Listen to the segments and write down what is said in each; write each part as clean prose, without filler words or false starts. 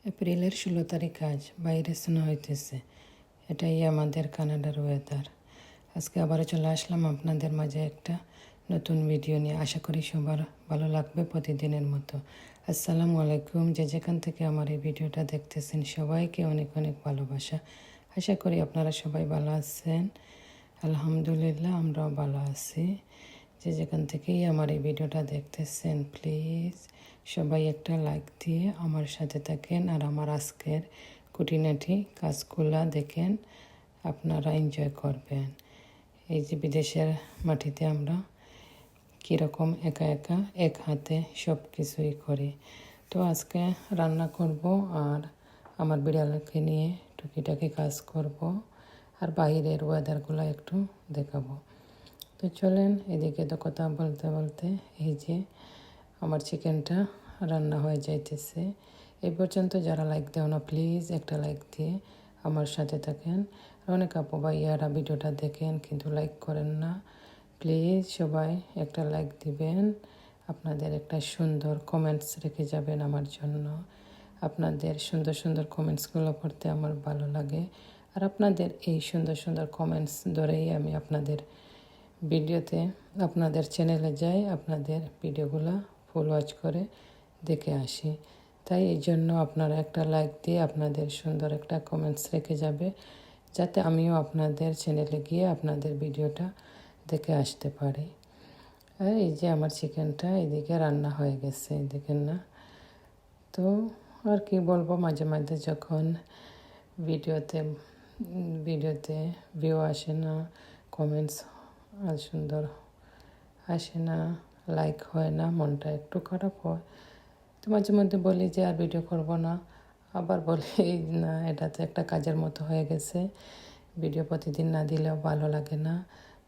এপ্রিলের 16 তারিখ আজ, বাইরে স্নো হইতেছে। এটাই আমাদের কানাডার ওয়েদার। আজকে আবারও চলে আসলাম আপনাদের মাঝে একটা নতুন ভিডিও নিয়ে। আশা করি সবার ভালো লাগবে প্রতিদিনের মতো। আসসালামু আলাইকুম। যে যেখান থেকে আমার এই ভিডিওটা দেখতেছেন সবাইকে অনেক অনেক ভালোবাসা। আশা করি আপনারা সবাই ভালো আছেন। আলহামদুলিল্লাহ আমরাও ভালো আছি। যে যেখান থেকেই আমার এই ভিডিওটা দেখতেছেন প্লিজ সবাই একটা লাইক দিয়ে আমার সাথে থাকেন আর আমার আজকের খুঁটিনাটি কাজগুলা দেখেন, আপনারা এনজয় করবেন। এই যে বিদেশের মাটিতে আমরা কীরকম একা একা এক হাতে সব কিছুই করি। তো আজকে রান্না করব আর আমার বিড়ালকে নিয়ে টুকিটাকি কাজ করব আর বাইরের ওয়েদারগুলো একটু দেখাবো। তো চলেন, এদিকে তো কথা বলতে বলতে এই যে আমার চিকেনটা রান্না হয়ে যাইতেছে। এই পর্যন্ত যারা লাইক দেও না প্লিজ একটা লাইক দিয়ে আমার সাথে থাকেন। অনেক আপু ভাইয়ারা ভিডিওটা দেখেন কিন্তু লাইক করেন না। প্লিজ সবাই একটা লাইক দিবেন, আপনাদের একটা সুন্দর কমেন্টস রেখে যাবেন আমার জন্য। আপনাদের সুন্দর সুন্দর কমেন্টসগুলো পড়তে আমার ভালো লাগে আর আপনাদের এই সুন্দর সুন্দর কমেন্টস ধরেই আমি আপনাদের ভিডিওতে আপনাদের চ্যানেলে যাই, আপনাদের ভিডিওগুলো ফুল ওয়াচ করে দেখে আসি। তাই এই জন্য আপনারা একটা লাইক দিয়ে আপনাদের সুন্দর একটা কমেন্টস রেখে যাবে, যাতে আমিও আপনাদের চ্যানেলে গিয়ে আপনাদের ভিডিওটা দেখে আসতে পারি। আর এই যে আমার চিকেনটা এদিকে রান্না হয়ে গেছে, দেখেন না? তো আর কি বলবো, মাঝে মাঝে যখন ভিডিওতে ভিউ আসে না, কমেন্টস আর সুন্দর আসে না, লাইক হয় না, মনটা একটু খারাপ হয়। তো মাঝে মধ্যে বলি যে আর ভিডিও করব না, আবার বলি না, এটা তো একটা কাজের মতো হয়ে গেছে, ভিডিও প্রতিদিন না দিলেও ভালো লাগে না।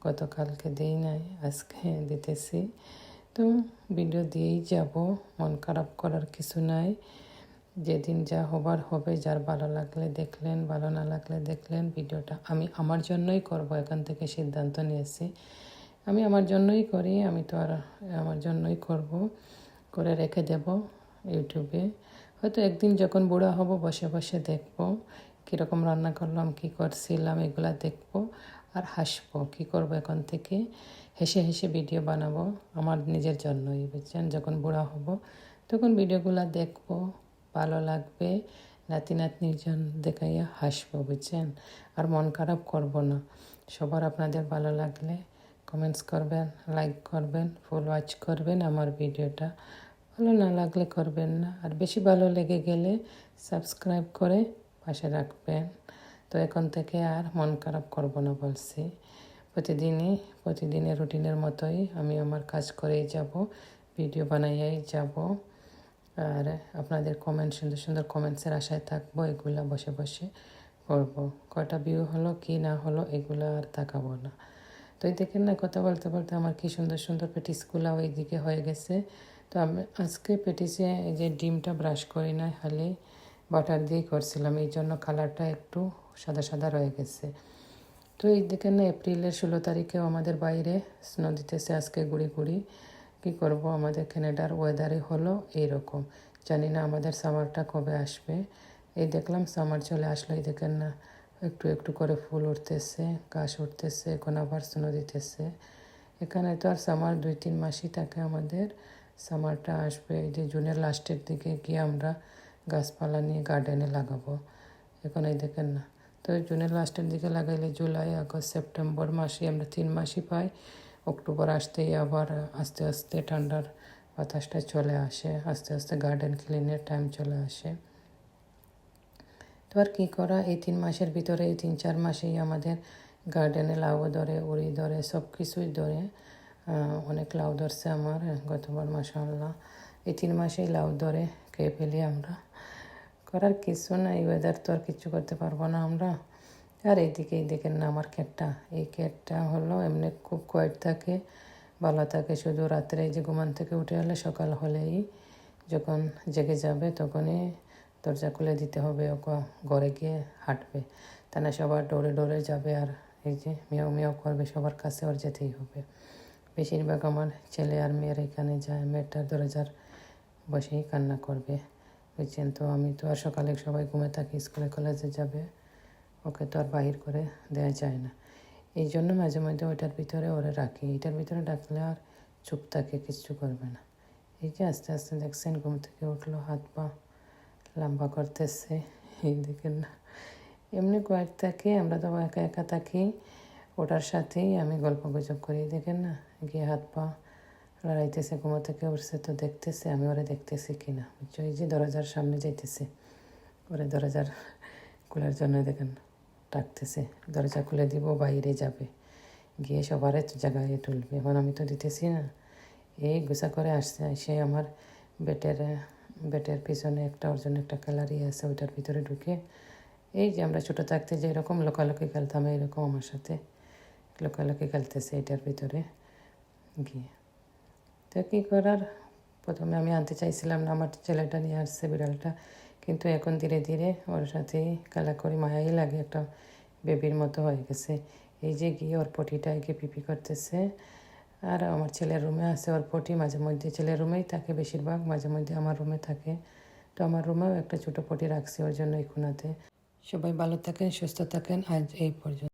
গতকালকে দিই নাই, আজকে দিতেছি। তো ভিডিও দিয়েই যাব, মন খারাপ করার কিছু নাই। যেদিন যা হবার হবে, যার ভালো লাগলে দেখলেন, ভালো না লাগলে দেখলেন। ভিডিওটা আমি আমার জন্যই করব, এখান থেকে সিদ্ধান্ত নিয়েছি। আমি আমার জন্যই করি, আমি তো আর আমার জন্যই করব, করে রেখে দেব ইউটিউবে। হয়তো একদিন যখন বুড়া হব বসে বসে দেখব কীরকম রান্না করলাম, কী করছিলাম, এগুলা দেখব আর হাসবো। কী করবো এখন থেকে, হেসে হেসে ভিডিও বানাবো আমার নিজের জন্যই, বুঝছেন? যখন বুড়া হব তখন ভিডিওগুলো দেখব, ভালো লাগবে, নাতি নাতনির জন্য দেখাইয়া হাসবো, বুঝছেন? আর মন খারাপ করব না। সবার আপনাদের ভালো লাগলে কমেন্টস করবেন, লাইক করবেন, ফুল ওয়াচ করবেন আমার ভিডিওটা। ভালো না লাগলে করবেন না, আর বেশি ভালো লেগে গেলে সাবস্ক্রাইব করে পাশে রাখবেন। তো এখন থেকে আর মন খারাপ করব না বলছি। প্রতিদিনের রুটিনের মতোই আমি আমার কাজ করেই যাব, ভিডিও বানাইয়াই যাব। আর আপনাদের কমেন্ট, সুন্দর সুন্দর কমেন্টসের আশায় থাকবো। এগুলা বসে বসে করবো, কয়টা ভিউ হলো কি না হলো এগুলো আর তাকাবো না। তো এই দেখেন না, কথা বলতে বলতে আমার কি সুন্দর সুন্দর পেটিসগুলো ওই দিকে হয়ে গেছে। তো আমি আজকে পেটিসে এই যে ডিমটা ব্রাশ করি না, খালি বাটার দিয়ে করছিলাম, এই জন্য কালারটা একটু সাদা সাদা রয়ে গেছে। তো এই দেখেন না, এপ্রিলের 16 তারিখেও আমাদের বাইরে স্নো দিতেছে আজকে গুড়ি গুড়ি। কী করবো, আমাদের কানাডার ওয়েদারে হলো এইরকম। জানি না আমাদের সামারটা কবে আসবে। এই দেখলাম সামার চলে আসলো। এই দেখেন না, একটু একটু করে ফুল উঠতেছে, ঘাস উঠতেছে, এখন আবার স্নো দিতেছে। এখানে তো আর সামার 2-3 মাসই থাকে আমাদের। সামারটা আসবে এই যে জুনের লাস্টের দিকে গিয়ে আমরা গাছপালা নিয়ে গার্ডেনে লাগাবো। এখন এই দেখেন না, তো জুনের লাস্টের দিকে লাগাইলে জুলাই, আগস্ট, সেপ্টেম্বর মাসে আমরা 3 মাসই পাই। অক্টোবর আসতেই আবার আস্তে আস্তে ঠান্ডার বাতাসটা চলে আসে, আস্তে আস্তে গার্ডেন ক্লিনের টাইম চলে আসে। তো আর কী করা, এই 3 মাসের ভিতরে এই 3-4 মাসেই আমাদের গার্ডেনে লাউ ধরে, উড়ি ধরে, সব কিছুই ধরে। অনেক লাউ ধরছে আমার গতবার, মাশাআল্লাহ। এই 3 মাসেই লাউ ধরে খেয়ে ফেলি আমরা। করার কিছু না, এই ওয়েদার তো আর কিছু করতে পারবো না আমরা। আর এইদিকেই দেখেন না আমার ক্যাটটা, এই ক্যাটটা হলো এমনি খুব কোয়েট থাকে, ভালো থাকে। শুধু রাত্রে এই যে ঘুমান থেকে উঠে এলে সকাল হলেই যখন জেগে যাবে তখনই দরজা খুলে দিতে হবে, ওকে ঘরে গিয়ে হাঁটবে। তা না সবার ডোরে ডোরে যাবে আর এই যে মিয়াও মিয়াও করবে, সবার কাছে ওর যেতেই হবে। বেশিরভাগ আমার ছেলে আর মেয়ের এখানে যায়, মেয়েটার দরজার বসেই কান্না করবে। বুঝছেন। তো আমি তো আর সকালে সবাই ঘুমে থাকি, স্কুলে কলেজে যাবে, ওকে তো আর বাহির করে দেওয়া যায় না। এই জন্য মাঝে মধ্যে ওইটার ভিতরে ওরা রাখি। এটার ভিতরে ডাকলে আর চুপ থাকে, কিচ্ছু করবে না। এই যে আস্তে আস্তে দেখছেন ঘুম থেকে উঠলো, হাত পা লম্বা করতেছে, এই দেখেন না। এমনি কয়েক থাকে, আমরা তো একা একা থাকি, ওটার সাথেই আমি গল্প গুজব করি। দেখেন না, গিয়ে হাত পা লড়াইতেছে, ঘুমো থেকে উঠছে তো দেখতেছে আমি ওরা দেখতেছি কিনা, বুঝছো। এই যে দরজার সামনে যাইতেছে, ওরা দরজার খোলার জন্য দেখেন ডাকতেছে, দরজা খুলে দিব, বাইরে যাবে, গিয়ে সবার জায়গায় তুলবে। এখন আমি তো দিতেছি না। এই গুছা করে আসছে, এসে আমার বেটের পিছনে একটা ওর জন্য একটা ক্যালারি আছে, ওইটার ভিতরে ঢুকে এই যে আমরা ছোটো থাকতে যে এরকম লোকালোকি খেলতাম, এইরকম আমার সাথে লোকালোকি খেলতেছে এটার ভিতরে গিয়ে। তো কী করার, প্রথমে আমি আনতে চাইছিলাম না, আমার ছেলেটা নিয়ে আসছে বিড়ালটা, কিন্তু এখন ধীরে ধীরে ওর সাথেই খেলা করি, মায়াই লাগে, একটা বেবির মতো হয়ে গেছে। এই যে গিয়ে ওর পটিটা গিয়ে পিপি করতেছে। আর আমার ছেলের রুমে আছে ওর পটি, মাঝে মধ্যে ছেলের রুমেই থাকে বেশিরভাগ, মাঝে মধ্যে আমার রুমে থাকে। তো আমার রুমেও একটা ছোটো পটি রাখছি ওর জন্য এই কোণাতে। সবাই ভালো থাকেন, সুস্থ থাকেন, আজ এই পর্যন্ত।